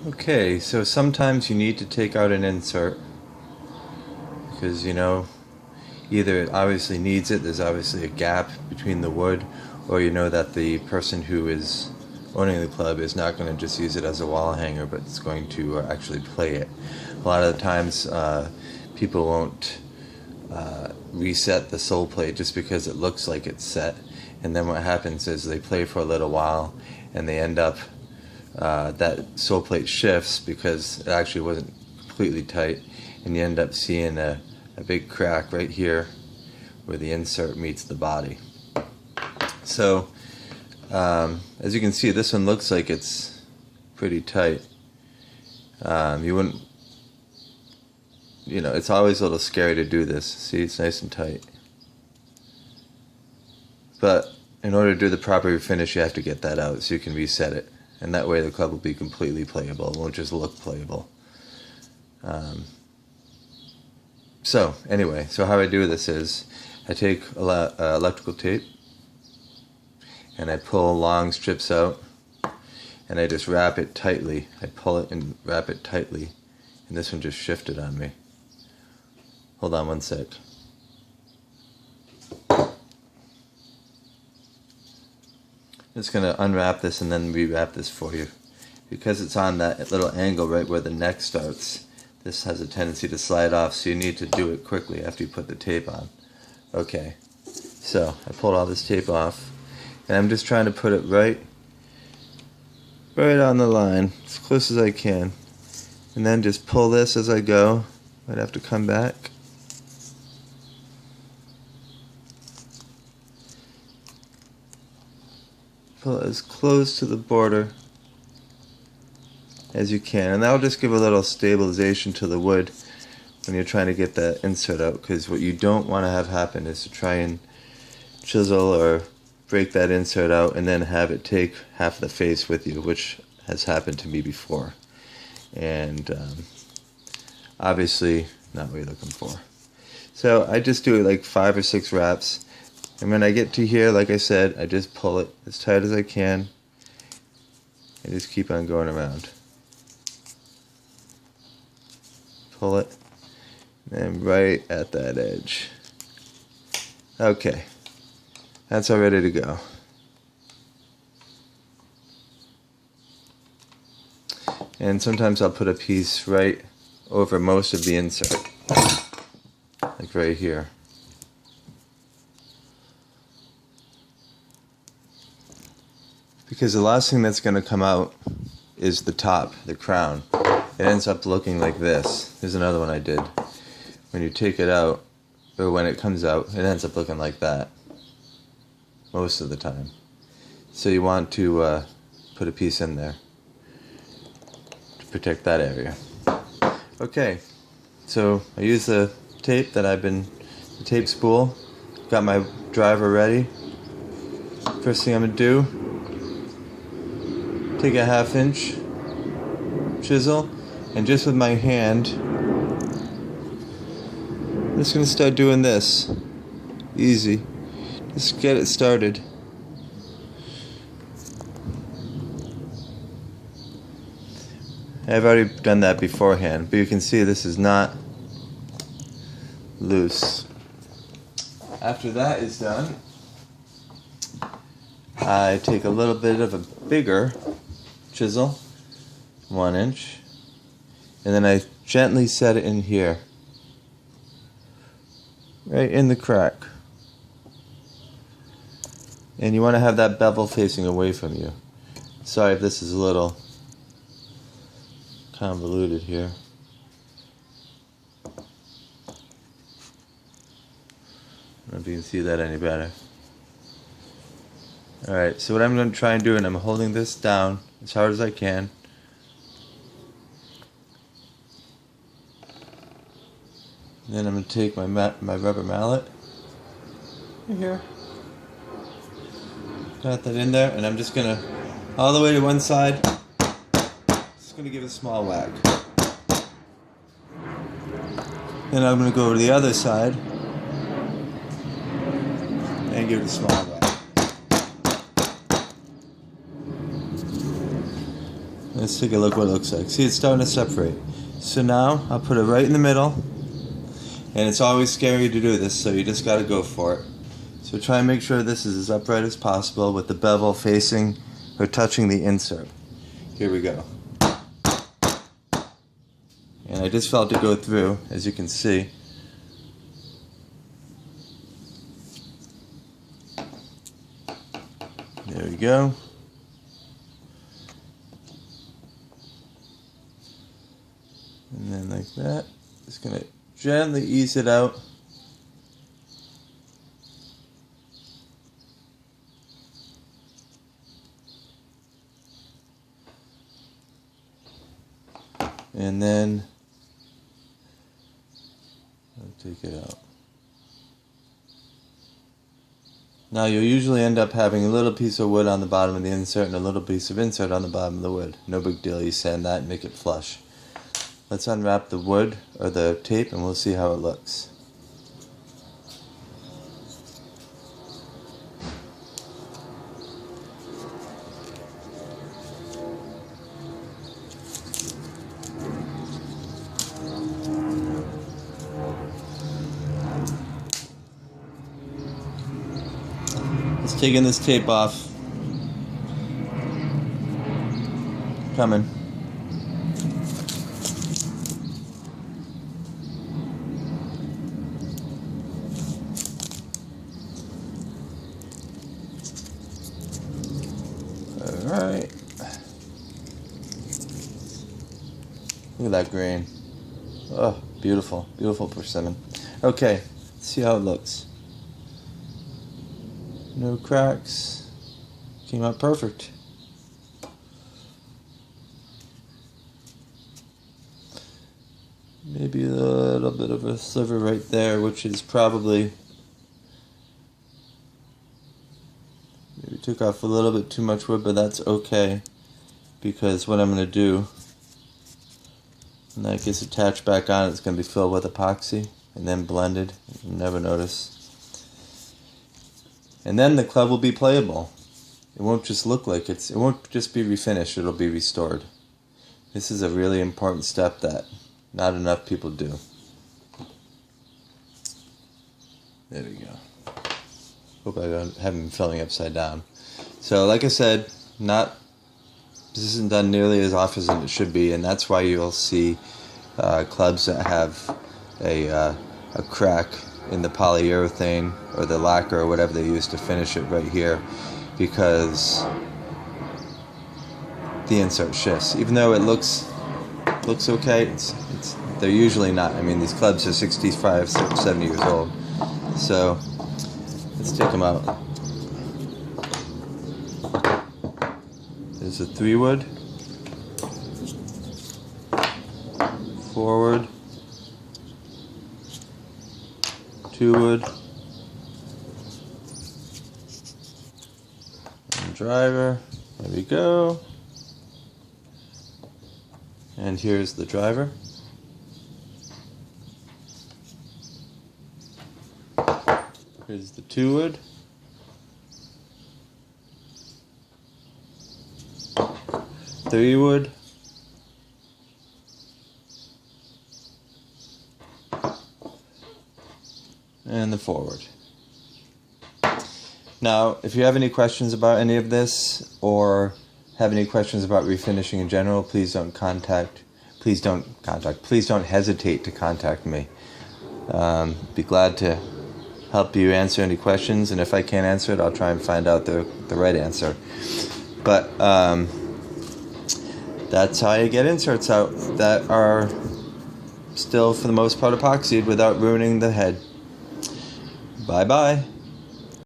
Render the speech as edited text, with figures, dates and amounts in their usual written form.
Okay, so sometimes you need to take out an insert because either it obviously needs it, there's obviously a gap between the wood, or you know that the person who is owning the club is not going to just use it as a wall hanger, but it's going to actually play it. A lot of the times people won't reset the sole plate just because it looks like it's set, and then what happens is they play for a little while and they end up that sole plate shifts because it actually wasn't completely tight, and you end up seeing a big crack right here where the insert meets the body. So as you can see, this one looks like it's pretty tight. You wouldn't, it's always a little scary to do this. See, it's nice and tight. But in order to do the proper finish, you have to get that out so you can reset it. And that way the club will be completely playable. It won't just look playable. So how I do this is I take electrical tape and I pull long strips out and I just wrap it tightly. I pull it and wrap it tightly, and this one just shifted on me. Hold on one sec. I'm just going to unwrap this and then rewrap this for you. Because it's on that little angle right where the neck starts, this has a tendency to slide off, so you need to do it quickly after you put the tape on. Okay, so I pulled all this tape off, and I'm just trying to put it right on the line, as close as I can. And then just pull this as I go. Might have to come back. Pull it as close to the border as you can, and that'll just give a little stabilization to the wood when you're trying to get that insert out, because what you don't want to have happen is to try and chisel or break that insert out and then have it take half the face with you, which has happened to me before, and obviously not what you're looking for. So I just do it like 5 or 6 wraps. And when I get to here, like I said, I just pull it as tight as I can and just keep on going around. Pull it, and right at that edge. Okay, that's all ready to go. And sometimes I'll put a piece right over most of the insert, like right here. Because the last thing that's going to come out is the top, the crown. It ends up looking like this. Here's another one I did. When you take it out, or when it comes out, it ends up looking like that most of the time. So you want to put a piece in there to protect that area. Okay, so I use the tape the tape spool. Got my driver ready. First thing I'm going to do, take a 1/2 inch chisel, and just with my hand, I'm just going to start doing this. Easy. Just get it started. I've already done that beforehand, but you can see this is not loose. After that is done, I take a little bit of a bigger chisel, 1 inch, and then I gently set it in here, right in the crack. And you want to have that bevel facing away from you. Sorry if this is a little convoluted here. I don't know if you can see that any better. Alright, so what I'm going to try and do, and I'm holding this down as hard as I can. And then I'm going to take my rubber mallet right here. Got that in there, and I'm just going to, all the way to one side, just going to give it a small whack. Then I'm going to go to the other side and give it a small whack. Let's take a look what it looks like. See, it's starting to separate. So now I'll put it right in the middle, and it's always scary to do this, so you just got to go for it. So try and make sure this is as upright as possible with the bevel facing or touching the insert. Here we go. And I just felt it go through, as you can see. There we go. And then like that. Just going to gently ease it out. And then I'll take it out. Now you'll usually end up having a little piece of wood on the bottom of the insert and a little piece of insert on the bottom of the wood. No big deal, you sand that and make it flush. Let's unwrap the wood or the tape and we'll see how it looks. Let's take this tape off. Coming. Alright. Look at that grain. Oh, beautiful. Beautiful persimmon. Okay, let's see how it looks. No cracks. Came out perfect. Maybe a little bit of a sliver right there, which is probably maybe took off a little bit too much wood, but that's okay because what I'm going to do when that gets attached back on, it's going to be filled with epoxy and then blended. You'll never notice. And then the club will be playable. It won't just look like it won't just be refinished, it'll be restored. This is a really important step that not enough people do. There we go. Hope I haven't been filling upside down. So like I said, this isn't done nearly as often as it should be, and that's why you'll see clubs that have a crack in the polyurethane or the lacquer or whatever they use to finish it right here, because the insert shifts. Even though it looks okay, they're usually not. I mean, these clubs are 65, 70 years old. So let's take them out. There's a 3-wood, forward, 2-wood, and driver. There we go. And here's the driver. Here's the 2-wood. Three-wood. And the forward. Now, if you have any questions about any of this or have any questions about refinishing in general, please don't hesitate to contact me. Be glad to help you answer any questions, and if I can't answer it, I'll try and find out the right answer. But that's how you get inserts out that are still, for the most part, epoxied without ruining the head. Bye-bye.